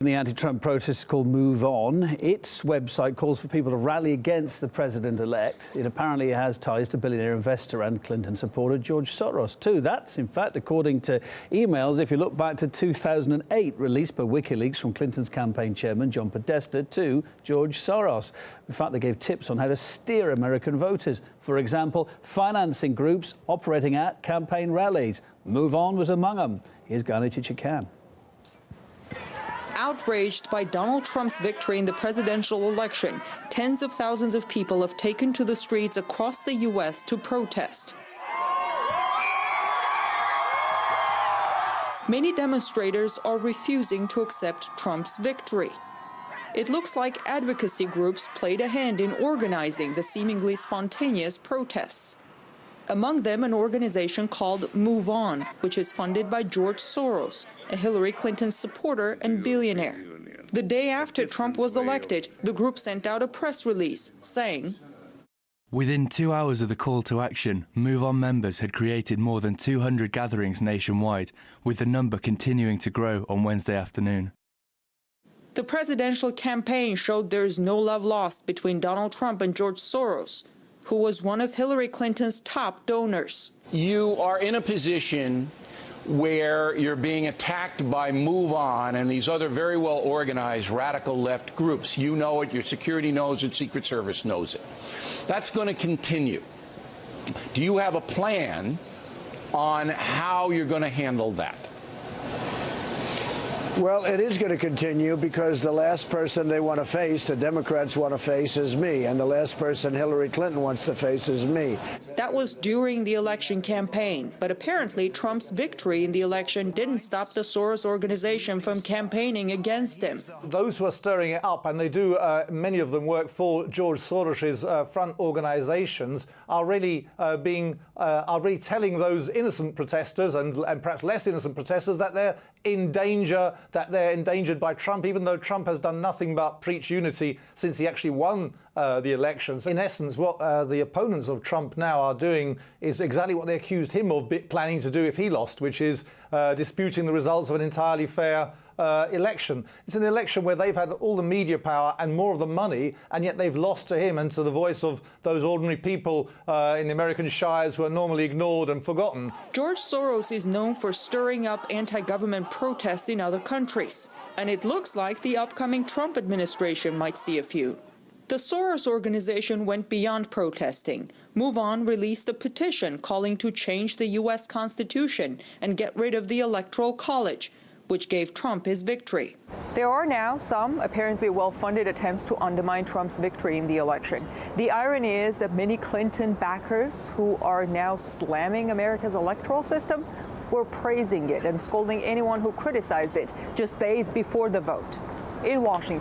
The anti-Trump protest is called Move On. Its website calls for people to rally against the president-elect. It apparently has ties to billionaire investor and Clinton supporter George Soros, too. That's, in fact, according to emails, if you look back to 2008, released by WikiLeaks from Clinton's campaign chairman, John Podesta, to George Soros. In fact, they gave tips on how to steer American voters. For example, financing groups operating at campaign rallies. Move On was among them. Here's Gani Chichikan. Outraged by Donald Trump's victory in the presidential election, tens of thousands of people have taken to the streets across the U.S. to protest. Many demonstrators are refusing to accept Trump's victory. It looks like advocacy groups played a hand in organizing the seemingly spontaneous protests. Among them, an organization called Move On, which is funded by George Soros, a Hillary Clinton supporter and billionaire. The day after Trump was elected, the group sent out a press release saying, "Within 2 hours of the call to action, Move On members had created more than 200 gatherings nationwide, with the number continuing to grow on Wednesday afternoon." The presidential campaign showed there is no love lost between Donald Trump and George Soros, who was one of Hillary Clinton's top donors. You are in a position where you're being attacked by Move On and these other very well organized radical left groups. You know it, your security knows it, Secret Service knows it. That's going to continue. Do you have a plan on how you're going to handle that? Well, it is going to continue because the last person they want to face, the Democrats want to face, is me. And the last person Hillary Clinton wants to face is me. That was during the election campaign. But apparently Trump's victory in the election didn't stop the Soros organization from campaigning against him. Those who are stirring it up, and they do, many of them work for George Soros's front organizations, are really telling those innocent protesters and perhaps less innocent protesters that they're in danger, that they're endangered by Trump, even though Trump has done nothing but preach unity since he actually won the elections. In essence, what the opponents of Trump now are doing is exactly what they accused him of planning to do if he lost, which is disputing the results of an entirely fair election. It's an election where they've had all the media power and more of the money, and yet they've lost to him and to the voice of those ordinary people in the American shires who are normally ignored and forgotten. George Soros is known for stirring up anti-government protests in other countries, and it looks like the upcoming Trump administration might see a few. The Soros organization went beyond protesting. Move On released a petition calling to change the U.S. Constitution and get rid of the Electoral College, which gave Trump his victory. There are now some apparently well-funded attempts to undermine Trump's victory in the election. The irony is that many Clinton backers who are now slamming America's electoral system were praising it and scolding anyone who criticized it just days before the vote. In Washington,